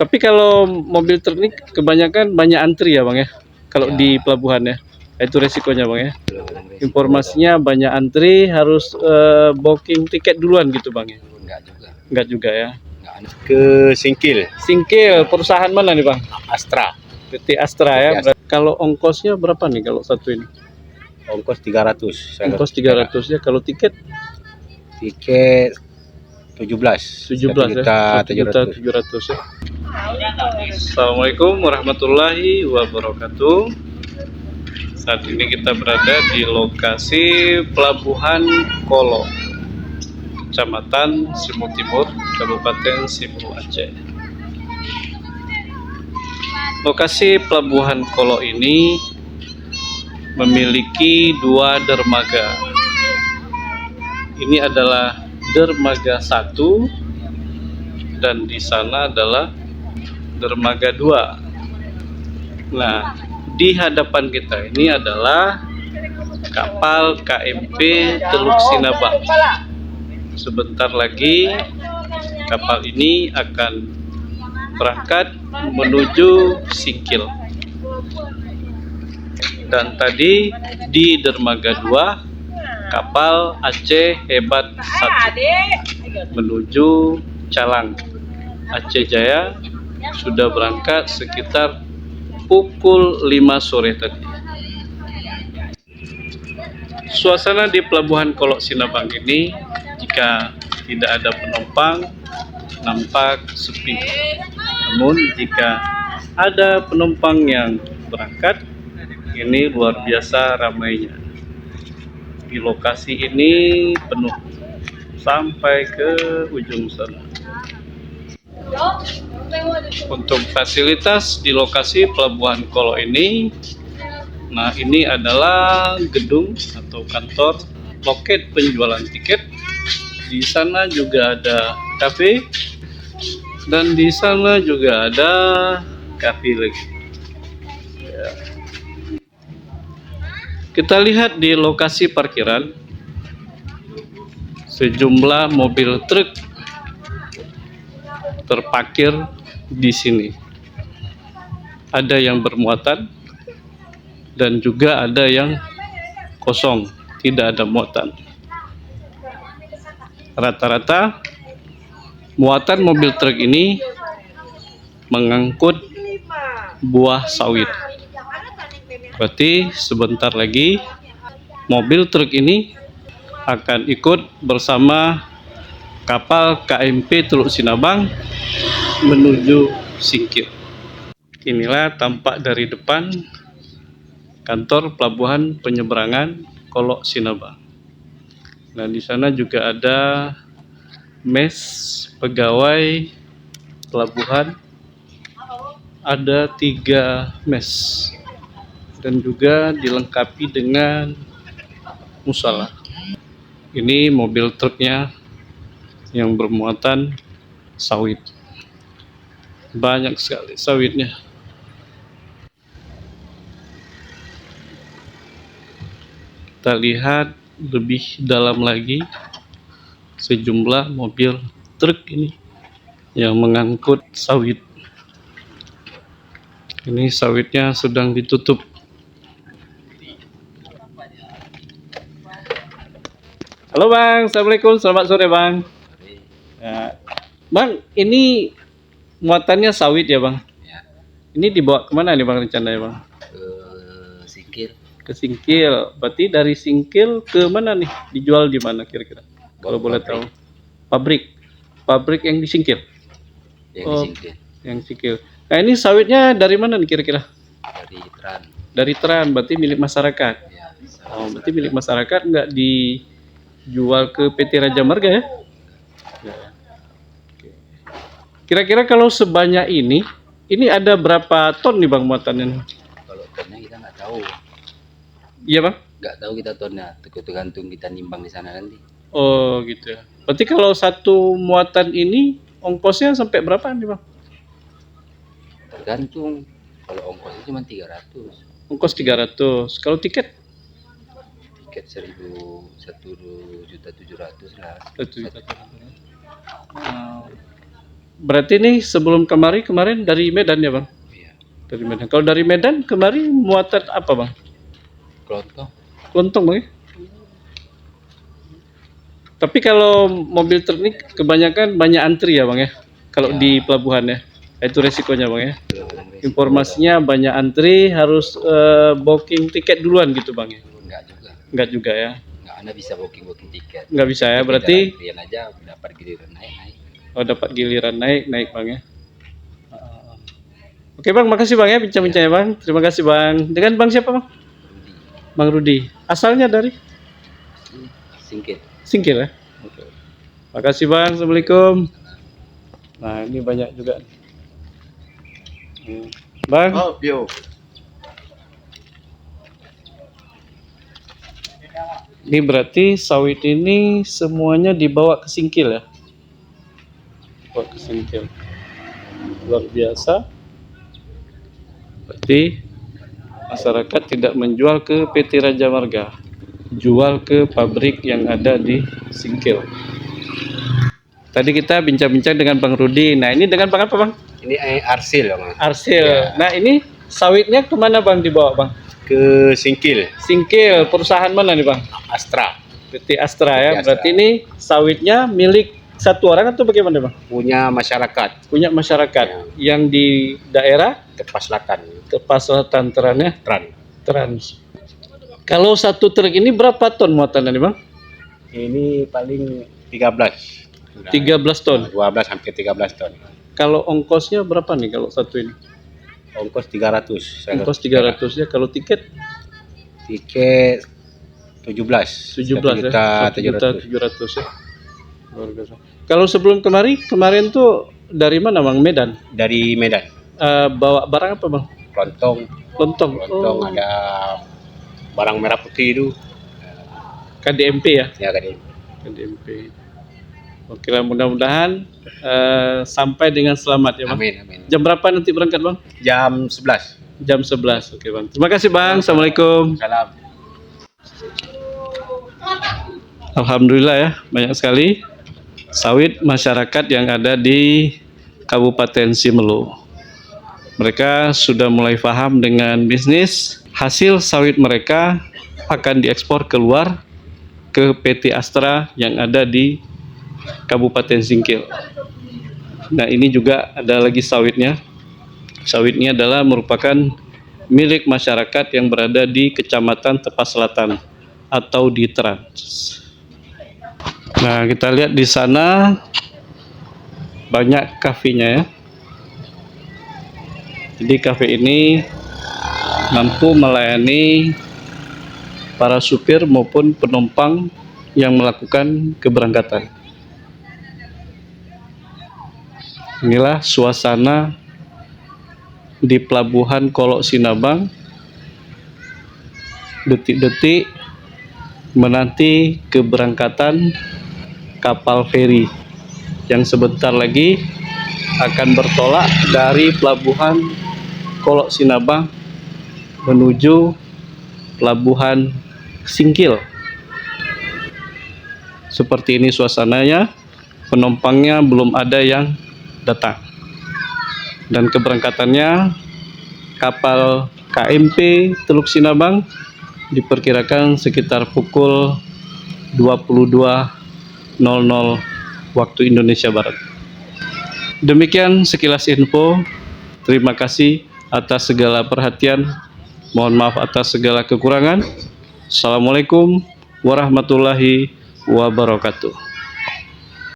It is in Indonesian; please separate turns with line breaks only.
Tapi kalau mobil truk ini kebanyakan banyak antri ya bang ya, kalau
Ya.
di pelabuhan ya, itu resikonya bang ya.
Resiko
Informasinya banyak antri, harus booking tiket duluan gitu bang ya?
enggak juga.
Enggak juga ya.
Enggak. Ke Singkil,
Singkil, perusahaan mana nih bang?
Astra.
PT Astra ya.
PT Astra.
Kalau ongkosnya berapa nih kalau satu ini?
Ongkos 300.
Ongkos 300 ya, kalau tiket?
Tiket 17
ya,
1.700.000.
1.700.000 ya. Assalamualaikum warahmatullahi wabarakatuh. Saat ini kita berada di lokasi Pelabuhan Kolo, Kecamatan Simu Timur, Kabupaten Simu, Aceh. Lokasi Pelabuhan Kolo ini memiliki 2 dermaga. Ini adalah dermaga 1 dan di sana adalah dermaga 2. Nah, di hadapan kita ini adalah kapal KMP Teluk Sinabang. Sebentar lagi kapal ini akan berangkat menuju Singkil. Dan tadi di dermaga 2 kapal Aceh Hebat 1 menuju Calang, Aceh Jaya sudah berangkat sekitar pukul 5 sore tadi. Suasana di Pelabuhan Kolo Sinabang ini jika tidak ada penumpang nampak sepi. Namun jika ada penumpang yang berangkat, ini luar biasa ramainya. Di lokasi ini penuh sampai ke ujung sana. Untuk fasilitas di lokasi Pelabuhan Kolo ini, nah ini adalah gedung atau kantor loket penjualan tiket. Di sana juga ada kafe dan di sana juga ada kafe lagi. Ya. Kita lihat di lokasi parkiran, sejumlah mobil truk terparkir di sini. Ada yang bermuatan dan juga ada yang kosong, tidak ada muatan. Rata-rata muatan mobil truk ini mengangkut buah sawit. Berarti sebentar lagi mobil truk ini akan ikut bersama kapal KMP Teluk Sinabang menuju Singkil. Inilah tampak dari depan kantor pelabuhan penyeberangan Kolo Sinabang. Nah, di sana juga ada mes pegawai pelabuhan, ada 3 mes dan juga dilengkapi dengan musola. Ini mobil truknya yang bermuatan sawit, banyak sekali sawitnya. Kita lihat lebih dalam lagi sejumlah mobil truk ini yang mengangkut sawit. Ini sawitnya sedang ditutup. Halo bang, assalamualaikum, selamat sore bang. Ya. Bang, ini muatannya sawit ya bang?
Ya.
Ini dibawa kemana nih bang rencananya bang?
Ke Singkil.
Ke Singkil. Berarti dari Singkil ke mana nih? Dijual di mana kira-kira? Kalau boleh tahu. Pabrik. Pabrik yang di Singkil.
Yang di Singkil.
Yang Singkil. Nah ini sawitnya dari mana nih kira-kira?
Dari Tran.
Dari Tran, berarti milik masyarakat.
Ya,
Oh, berarti milik masyarakat, nggak dijual ke PT Raja Marga ya? Kira-kira kalau sebanyak ini ada berapa ton nih bang muatannya?
Kalau tonnya kita nggak tahu.
Iya bang?
Nggak tahu kita tonnya, tergantung kita nimbang di sana nanti.
Oh gitu ya. Berarti kalau satu muatan ini ongkosnya sampai berapa nih bang?
Tergantung. Kalau ongkosnya cuma 300.
Ongkos 300. Kalau tiket?
Tiket 1.700.000 lah.
1.700.000. Berarti nih sebelum kemarin dari Medan ya Bang?
Iya.
Dari Medan. Kalau dari Medan kemari muatan apa Bang?
Kelontong.
Kelontong Bang ya? Tapi kalau mobil truk ini kebanyakan banyak antri ya Bang ya? Kalau
Ya.
di pelabuhan ya? Itu resikonya Bang ya?
Kadang-kadang resiko.
Informasinya banyak antri, harus booking tiket duluan gitu Bang ya?
Enggak juga.
Enggak juga ya?
Enggak, Anda bisa booking tiket.
Nggak bisa ya?
Kita
Berarti
antrian aja dapat giliran naik.
oh, dapat giliran naik Bang ya? Oke Bang, makasih Bang ya bincang-bincangnya Bang. Terima kasih Bang. Dengan Bang siapa Bang?
Rudi.
Bang Rudi. Asalnya dari
Singkit.
Singkil ya? Oke. Makasih Bang. Assalamualaikum. Nah ini banyak juga. Bang,
Oh, yo.
ini berarti sawit ini semuanya dibawa ke Singkil ya? Bawa ke Singkil. Luar biasa. Berarti masyarakat tidak menjual ke PT Raja Marga, jual ke pabrik yang ada di Singkil. Tadi kita bincang-bincang dengan Bang Rudi. Nah ini dengan Bang apa Bang?
Ini arsil, Bang.
Arsil.
Ya.
Nah ini sawitnya kemana Bang dibawa Bang?
Ke Singkil,
Singkil. Perusahaan mana nih Bang?
Astra.
PT Astra ya.
PT Astra.
Berarti ini sawitnya milik satu orang atau bagaimana Bang?
Punya masyarakat
Punya masyarakat yang di daerah
Tepas Selatan,
Tepas Selatan Terannya
Tran.
Trans. Kalau satu truk ini berapa ton muatannya nih Bang?
Ini paling 13.
13 ton.
12 hampir 13 ton.
Kalau ongkosnya berapa nih kalau satu ini?
Ongkos 300.
Ongkos 300 ya. Kalau tiket
Tiket 17.
17 ya.
1.700.000.
1.700 ya. Luar biasa. Kalau sebelum kemarin tuh dari mana Bang? Medan.
Dari Medan.
Bawa barang apa Bang?
Lontong,
Lontong.
lontong ada barang merah putih itu.
KDMP ya.
Ya kan ini.
KDMP. Oke lah, mudah-mudahan sampai dengan selamat ya Bang.
Amin, amin.
Jam berapa nanti berangkat Bang?
Jam 11.
Jam 11. Oke Bang. Terima kasih Bang. Assalamualaikum.
Salam.
Alhamdulillah ya, banyak sekali sawit masyarakat yang ada di Kabupaten Simelu. Mereka sudah mulai paham dengan bisnis. Hasil sawit mereka akan diekspor keluar ke PT Astra yang ada di Kabupaten Singkil. Nah ini juga ada lagi sawitnya. Sawitnya adalah merupakan milik masyarakat yang berada di Kecamatan Tepas Selatan atau di Trans. Nah kita lihat di sana banyak kafenya ya. Jadi kafe ini mampu melayani para supir maupun penumpang yang melakukan keberangkatan. Inilah suasana di Pelabuhan Kolok Sinabang. Detik-detik menanti keberangkatan kapal feri yang sebentar lagi akan bertolak dari Pelabuhan Kolok Sinabang menuju Pelabuhan Singkil. Seperti ini suasananya, penumpangnya belum ada yang datang. Dan keberangkatannya kapal KMP Teluk Sinabang diperkirakan sekitar pukul 22.00 waktu Indonesia Barat. Demikian sekilas info. Terima kasih atas segala perhatian. Mohon maaf atas segala kekurangan. Assalamualaikum warahmatullahi wabarakatuh.